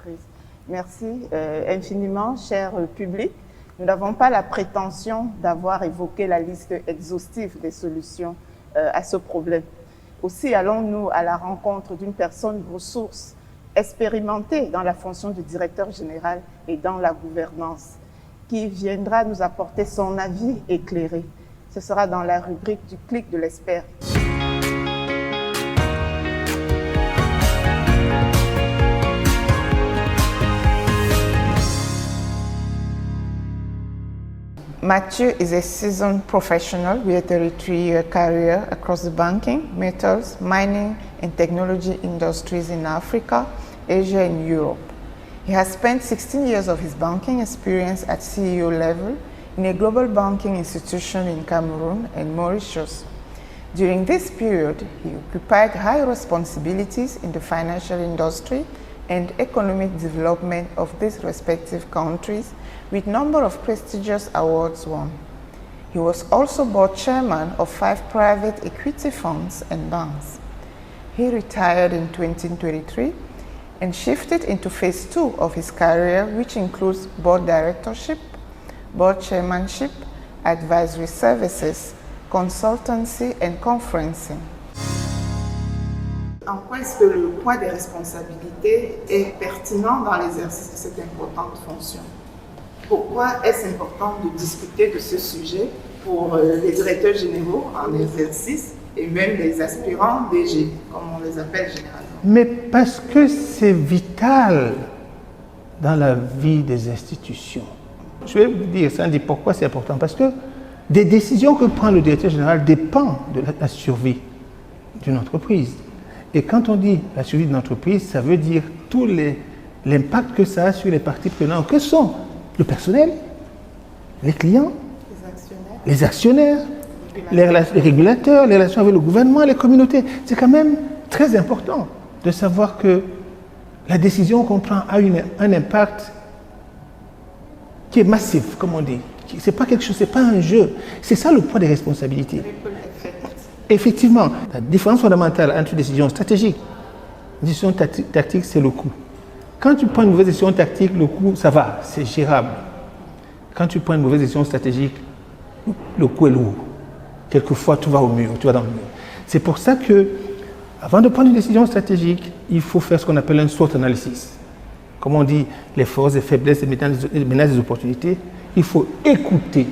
entreprises. Merci infiniment, cher public. Nous n'avons pas la prétention d'avoir évoqué la liste exhaustive des solutions à ce problème. Aussi allons-nous à la rencontre d'une personne ressource expérimentée dans la fonction de directeur général et dans la gouvernance, qui viendra nous apporter son avis éclairé. Ce sera dans la rubrique du clic de l'expert. Mathieu is a seasoned professional with a 33-year career across the banking, metals, mining, and technology industries in Africa, Asia, and Europe. He has spent 16 years of his banking experience at CEO level in a global banking institution in Cameroon and Mauritius. During this period, he occupied high responsibilities in the financial industry and economic development of these respective countries, with a number of prestigious awards won. He was also board chairman of 5 private equity funds and banks. He retired in 2023 and shifted into phase 2 of his career, which includes board directorship, board chairmanship, advisory services, consultancy, and conferencing. En quoi est-ce que le poids des responsabilités est pertinent dans l'exercice de cette importante fonction? Pourquoi est-ce important de discuter de ce sujet pour les directeurs généraux en exercice et même les aspirants DG, comme on les appelle généralement? Mais parce que c'est vital dans la vie des institutions. Je vais vous dire, ça dit pourquoi c'est important. Parce que des décisions que prend le directeur général dépendent de la survie d'une entreprise. Et quand on dit la survie d'une entreprise, ça veut dire tout l'impact que ça a sur les parties prenantes, que sont le personnel, les clients, les actionnaires, les régulateurs, les relations avec le gouvernement, les communautés. C'est quand même très important de savoir que la décision qu'on prend a un impact qui est massif, comme on dit. C'est pas quelque chose, c'est pas un jeu. C'est ça le poids des responsabilités. Effectivement, la différence fondamentale entre une décision stratégique et une décision tactique, c'est le coût. Quand tu prends une mauvaise décision tactique, le coût, ça va, c'est gérable. Quand tu prends une mauvaise décision stratégique, le coût est lourd. Quelquefois, tu vas au mur, tu vas dans le mur. C'est pour ça que, avant de prendre une décision stratégique, il faut faire ce qu'on appelle un SWOT analysis. Comme on dit, les forces et faiblesses, les menaces, les opportunités, il faut écouter.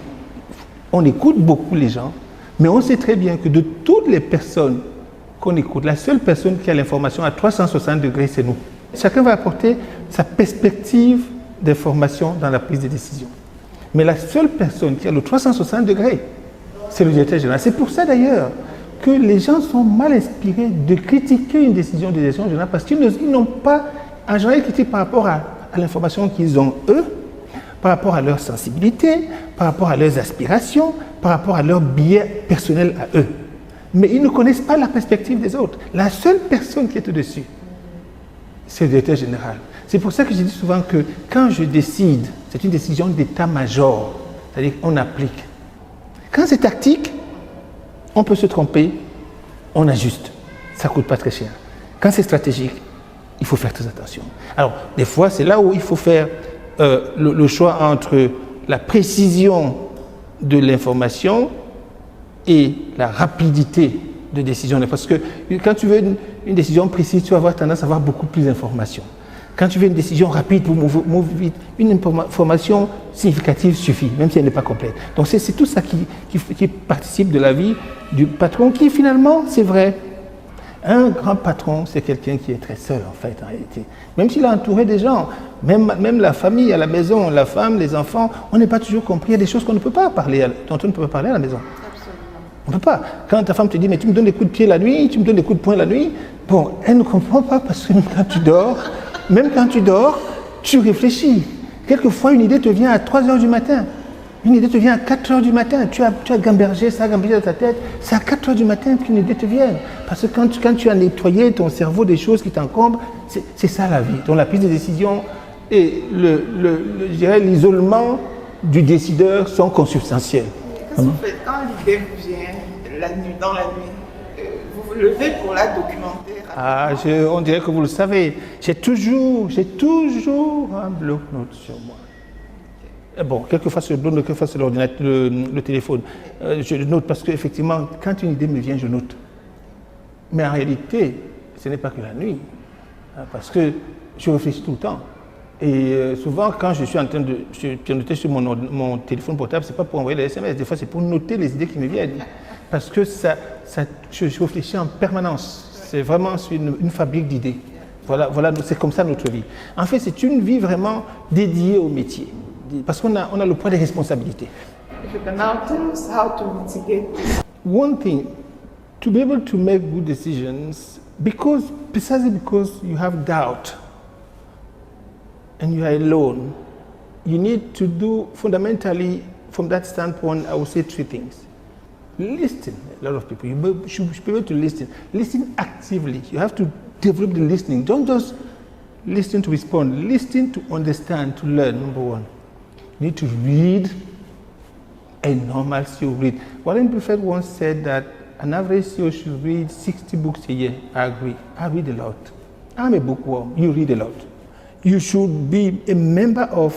On écoute beaucoup les gens, mais on sait très bien que de toutes les personnes qu'on écoute, la seule personne qui a l'information à 360 degrés, c'est nous. Chacun va apporter sa perspective d'information dans la prise de décision. Mais la seule personne qui a le 360 degrés, c'est le directeur général. C'est pour ça d'ailleurs que les gens sont mal inspirés de critiquer une décision de direction générale parce qu'ils n'ont pas, en général, critiqué par rapport à l'information qu'ils ont eux, par rapport à leur sensibilité, par rapport à leurs aspirations, par rapport à leur biais personnel à eux. Mais ils ne connaissent pas la perspective des autres. La seule personne qui est au-dessus, c'est le directeur général. C'est pour ça que je dis souvent que quand je décide, c'est une décision d'état-major, c'est-à-dire qu'on applique. Quand c'est tactique, on peut se tromper, on ajuste. Ça ne coûte pas très cher. Quand c'est stratégique, il faut faire très attention. Alors, des fois, c'est là où il faut faire le choix entre la précision de l'information et la rapidité de décision. Parce que quand tu veux une décision précise, tu vas avoir tendance à avoir beaucoup plus d'informations. Quand tu veux une décision rapide pour move vite, une information significative suffit, même si elle n'est pas complète. Donc c'est tout ça qui participe de la vie du patron qui finalement, c'est vrai, un grand patron, c'est quelqu'un qui est très seul en fait, en réalité. Même s'il est entouré des gens, même la famille à la maison, la femme, les enfants, on n'est pas toujours compris. Il y a des choses qu'on ne peut pas parler, dont on ne peut pas parler à la maison. On ne peut pas. Quand ta femme te dit, mais tu me donnes des coups de pied la nuit, tu me donnes des coups de poing la nuit, bon, elle ne comprend pas parce que même quand tu dors, tu réfléchis. Quelquefois, une idée te vient à 3 heures du matin. Une idée te vient à 4 heures du matin. Tu as gambergé dans ta tête. C'est à 4 heures du matin qu'une idée te vient. Parce que quand tu as nettoyé ton cerveau des choses qui t'encombrent, c'est ça la vie. Donc la prise de décision et je dirais l'isolement du décideur sont consubstantiels. Qu'est-ce que vous faites quand l'idée vous vient dans la nuit? Vous vous vous levez pour la documenter. On dirait que vous le savez. J'ai toujours un bloc-notes sur moi. Bon, quelquefois sur le bloc-notes, quelquefois sur l'ordinateur, le téléphone. Je note parce qu'effectivement, quand une idée me vient, je note. Mais en réalité, ce n'est pas que la nuit. Parce que je réfléchis tout le temps. Et souvent, quand je suis en train de noter sur mon téléphone portable, ce n'est pas pour envoyer des SMS. Des fois, c'est pour noter les idées qui me viennent. Parce que je réfléchis en permanence. C'est vraiment une fabrique d'idées. Voilà, c'est comme ça notre vie. En fait, c'est une vie vraiment dédiée au métier. Parce qu'on a le poids des responsabilités. If you can now tell us how to mitigate this. One thing, to be able to make good decisions, precisely because you have doubt and you are alone, you need to do fundamentally, from that standpoint, I would say 3 things. Listen. A lot of people, you should be able to listen. Listen actively. You have to develop the listening. Don't just listen to respond. Listen to understand, to learn, number one. You need to read a normal CEO read. Warren Buffett once said that an average CEO should read 60 books a year. I agree. I read a lot. I'm a bookworm. You read a lot. You should be a member of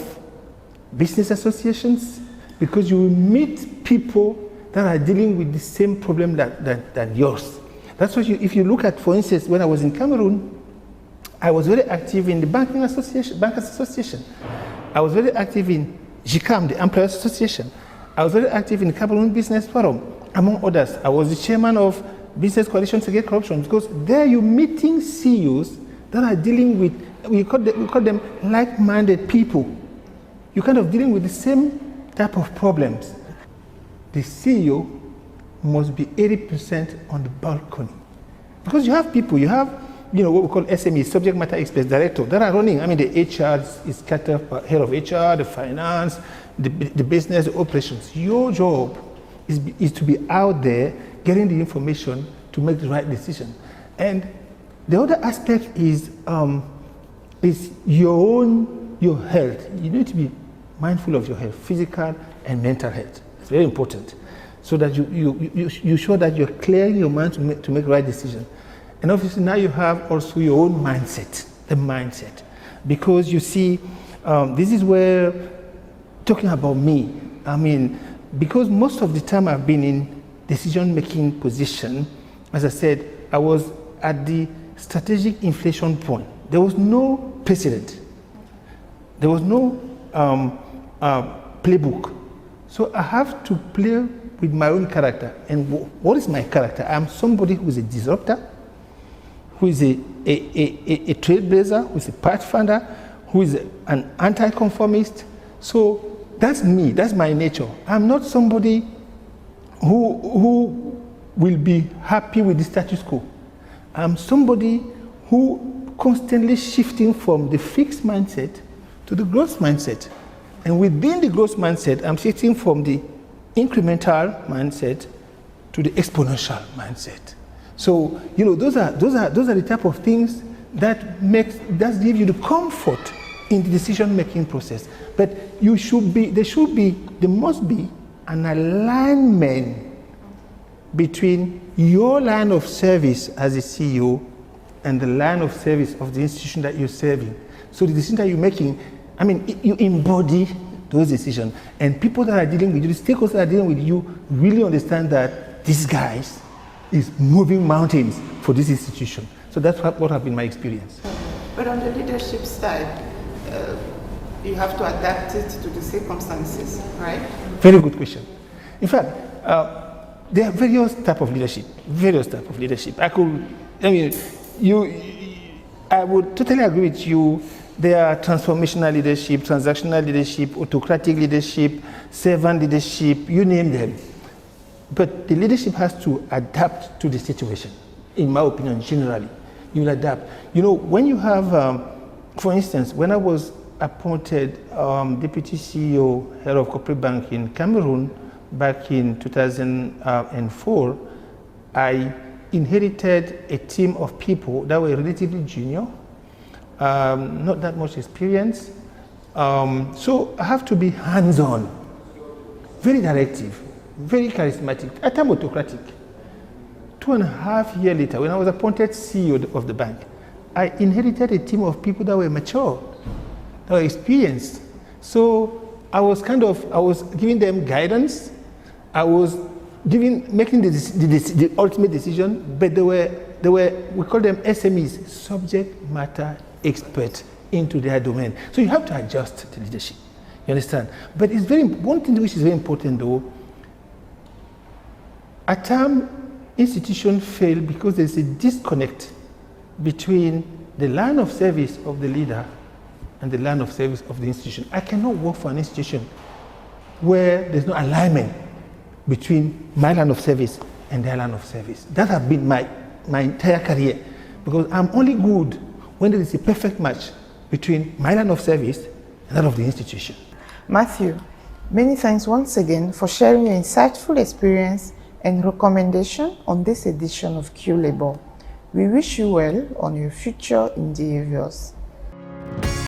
business associations because you will meet people that are dealing with the same problem that yours. That's what if you look at, for instance, when I was in Cameroon, I was very active in the Bankers Association. I was very active in GICAM, the Employers Association. I was very active in the Cameroon Business Forum, among others. I was the chairman of Business Coalition Against Corruption because there you're meeting CEOs that are dealing with, we call them like-minded people. You're kind of dealing with the same type of problems. The CEO must be 80% on the balcony. Because you have people, what we call SME, subject matter experts, director, that are running. I mean, the HR is scattered, head of HR, the finance, the business, the operations. Your job is to be out there getting the information to make the right decision. And the other aspect is your health. You need to be mindful of your health, physical and mental health. It's very important. So that you sure that you're clearing your mind to make the right decision. And obviously now you have also your own mindset, the mindset. Because you see, this is where, talking about me, I mean, because most of the time I've been in decision-making position, as I said, I was at the strategic inflection point. There was no precedent. There was no playbook. So I have to play with my own character. And what is my character? I'm somebody who is a disruptor, who is a trailblazer, who is a pathfinder, who is an anti-conformist. So that's me, that's my nature. I'm not somebody who will be happy with the status quo. I'm somebody who constantly shifting from the fixed mindset to the growth mindset. And within the growth mindset, I'm shifting from the incremental mindset to the exponential mindset. So, those are the type of things that give you the comfort in the decision-making process. But there must be an alignment between your line of service as a CEO and the line of service of the institution that you're serving. So the decision that you're making, you embody those decisions. And people that are dealing with you, the stakeholders that are dealing with you, really understand that these guys is moving mountains for this institution. So that's what has been my experience. But on the leadership side, you have to adapt it to the circumstances, right? Very good question. In fact, there are various types of leadership. I would totally agree with you. There are transformational leadership, transactional leadership, autocratic leadership, servant leadership, you name them. But the leadership has to adapt to the situation, in my opinion, generally. You will adapt. When you have, for instance, when I was appointed Deputy CEO, Head of Corporate Bank in Cameroon back in 2004, I inherited a team of people that were relatively junior, not that much experience. So I have to be hands-on, very directive, very charismatic, at times autocratic, to 2.5 years later, when I was appointed CEO of the bank, I inherited a team of people that were mature, that were experienced. So I was giving them guidance. I was making the ultimate decision, but they were, we call them SMEs, subject matter experts into their domain. So you have to adjust the leadership. You understand? But it's one thing which is very important though, at times institutions fail because there's a disconnect between the line of service of the leader and the line of service of the institution. I cannot work for an institution where there's no alignment between my line of service and their line of service. That has been my entire career, because I'm only good when there is a perfect match between my line of service and that of the institution. Matthew, many thanks once again for sharing your insightful experience and recommendation on this edition of Q-Label. We wish you well on your future endeavors.